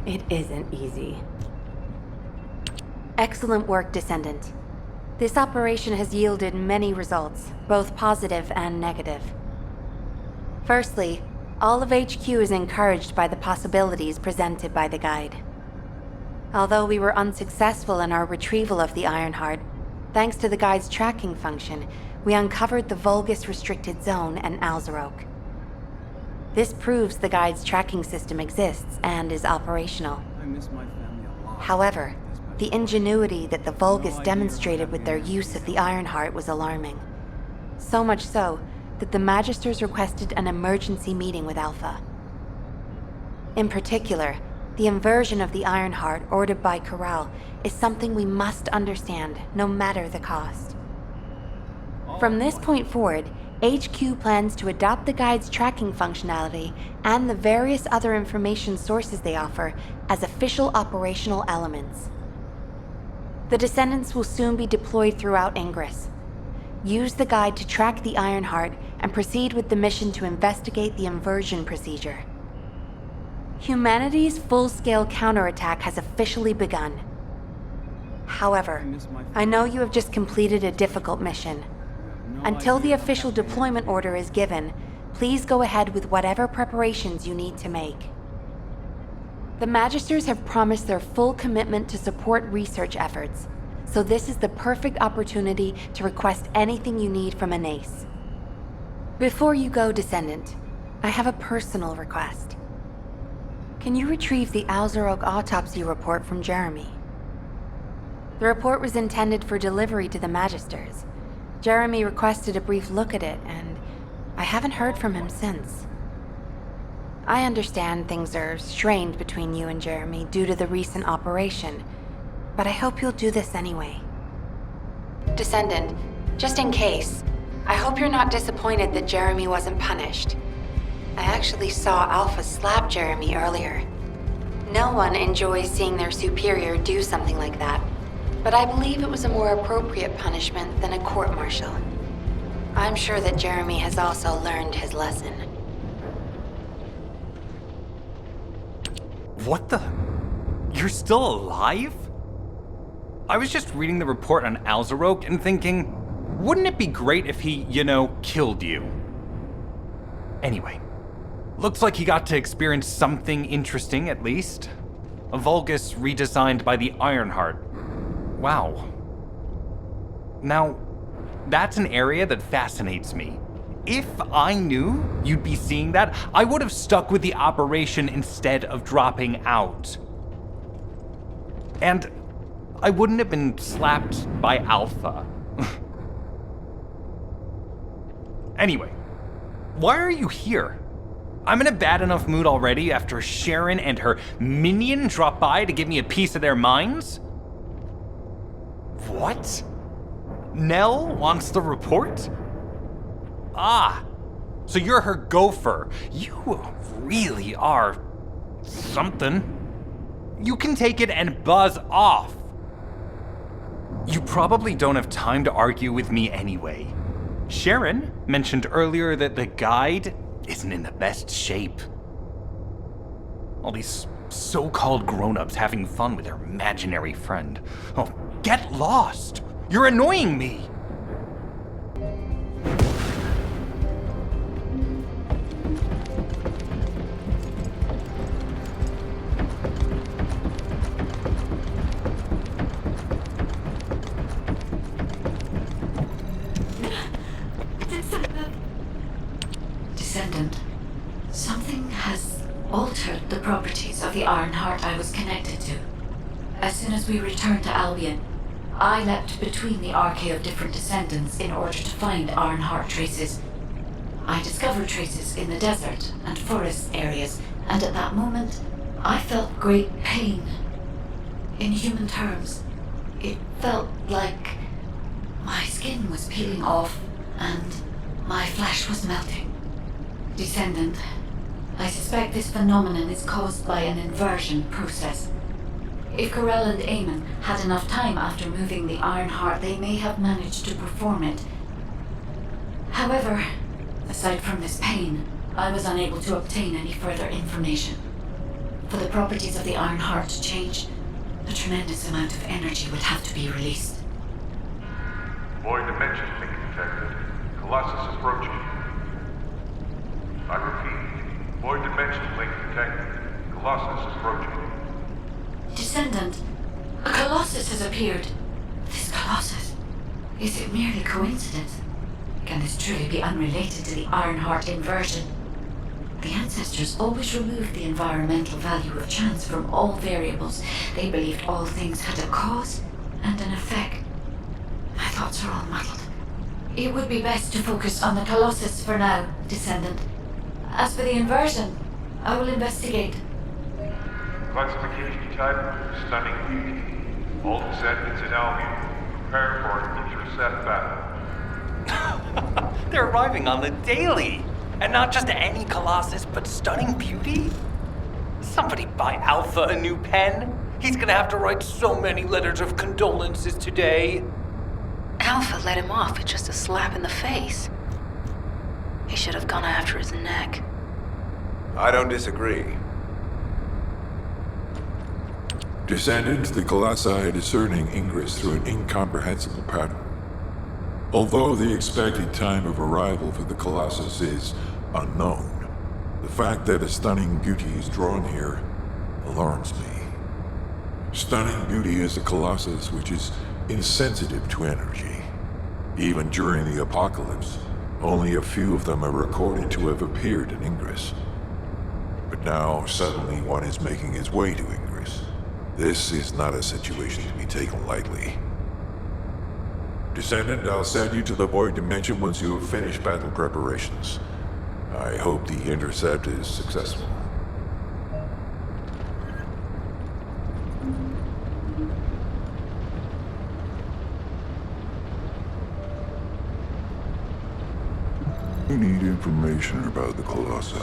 It isn't easy. Excellent work, Descendant. This operation has yielded many results, both positive and negative. Firstly, all of HQ is encouraged by the possibilities presented by the guide. Although we were unsuccessful in our retrieval of the Ironheart, thanks to the guide's tracking function, we uncovered the Vulgus restricted zone and Alzarok. This proves the guide's tracking system exists and is operational. I miss my family a lot. However, the ingenuity that the Vulgus demonstrated with their use of the Ironheart was alarming. So much so that the Magisters requested an emergency meeting with Alpha. In particular, the inversion of the Ironheart ordered by Corral is something we must understand, no matter the cost. From this point forward, HQ plans to adopt the guide's tracking functionality and the various other information sources they offer as official operational elements. The Descendants will soon be deployed throughout Ingress. Use the guide to track the Ironheart and proceed with the mission to investigate the inversion procedure. Humanity's full-scale counterattack has officially begun. However, I know you have just completed a difficult mission. Until the official deployment order is given, please go ahead with whatever preparations you need to make. The Magisters have promised their full commitment to support research efforts, so this is the perfect opportunity to request anything you need from an ace. Before you go, Descendant, I have a personal request. Can you retrieve the Alzarok autopsy report from Jeremy? The report was intended for delivery to the Magisters. Jeremy requested a brief look at it, and I haven't heard from him since. I understand things are strained between you and Jeremy due to the recent operation, but I hope you'll do this anyway. Descendant, just in case, I hope you're not disappointed that Jeremy wasn't punished. I actually saw Alpha slap Jeremy earlier. No one enjoys seeing their superior do something like that, but I believe it was a more appropriate punishment than a court-martial. I'm sure that Jeremy has also learned his lesson. What the? You're still alive? I was just reading the report on Alzarok and thinking, wouldn't it be great if he, killed you? Anyway, looks like he got to experience something interesting at least. A Vulgus redesigned by the Ironheart. Wow. Now, that's an area that fascinates me. If I knew you'd be seeing that, I would have stuck with the operation instead of dropping out. And I wouldn't have been slapped by Alpha. Anyway, why are you here? I'm in a bad enough mood already after Sharon and her minion drop by to give me a piece of their minds? What? Nell wants the report? Ah, so you're her gopher. You really are something. You can take it and buzz off. You probably don't have time to argue with me anyway. Sharon mentioned earlier that the guide isn't in the best shape. All these so-called grown-ups having fun with their imaginary friend. Oh, get lost! You're annoying me! Descendant, something has altered the properties of the Ironheart I was connected to. As soon as we returned to Albion, I leapt between the arcade of different Descendants in order to find Ironheart traces. I discovered traces in the desert and forest areas, and at that moment, I felt great pain. In human terms, it felt like my skin was peeling off and my flesh was melting. Descendant, I suspect this phenomenon is caused by an inversion process. If Corell and Eamon had enough time after moving the Ironheart, they may have managed to perform it. However, aside from this pain, I was unable to obtain any further information. For the properties of the Iron Heart to change, a tremendous amount of energy would have to be released. Void dimension link detected. Colossus approaching. I repeat, void dimension link detected. Colossus approaching. Descendant, a Colossus has appeared. This Colossus, is it merely coincidence? Can this truly be unrelated to the Ironheart inversion? The ancestors always removed the environmental value of chance from all variables. They believed all things had a cause and an effect. My thoughts are all muddled. It would be best to focus on the Colossus for now, Descendant. As for the inversion, I will investigate. Classification type, stunning beauty. All descendants in Albion, prepare for an intercept battle. They're arriving on the daily. And not just any Colossus, but stunning beauty? Somebody buy Alpha a new pen. He's gonna have to write so many letters of condolences today. Alpha let him off with just a slap in the face. He should have gone after his neck. I don't disagree. Descendant, the Colossi are discerning ingress through an incomprehensible pattern. Although the expected time of arrival for the Colossus is unknown, the fact that a stunning beauty is drawn here alarms me. Stunning beauty is a Colossus which is insensitive to energy. Even during the apocalypse, only a few of them are recorded to have appeared in Ingress. But now, suddenly one is making its way to Ingress. This is not a situation to be taken lightly. Descendant, I'll send you to the Void Dimension once you have finished battle preparations. I hope the intercept is successful. We need information about the Colossi.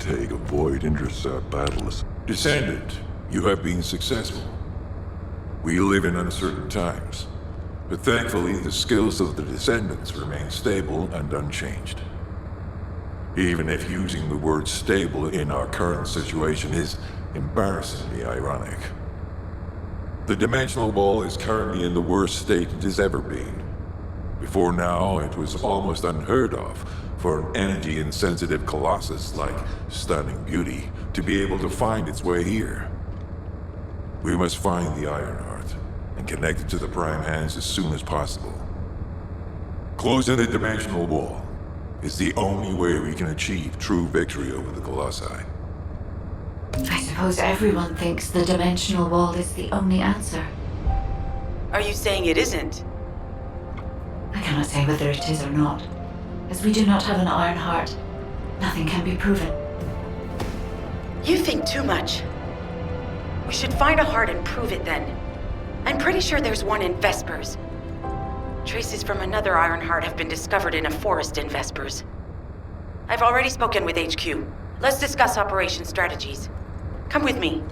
undertake a void intercept battles. Descendant, you have been successful. We live in uncertain times, but thankfully the skills of the Descendants remain stable and unchanged. Even if using the word stable in our current situation is embarrassingly ironic. The dimensional wall is currently in the worst state it has ever been. Before now, it was almost unheard of for an energy-insensitive colossus like Stunning Beauty to be able to find its way here. We must find the Ironheart and connect it to the Prime Hands as soon as possible. Closing the dimensional wall is the only way we can achieve true victory over the Colossi. I suppose everyone thinks the dimensional wall is the only answer. Are you saying it isn't? I cannot say whether it is or not. As we do not have an iron heart, nothing can be proven. You think too much. We should find a heart and prove it then. I'm pretty sure there's one in Vespers. Traces from another iron heart have been discovered in a forest in Vespers. I've already spoken with HQ. Let's discuss operation strategies. Come with me.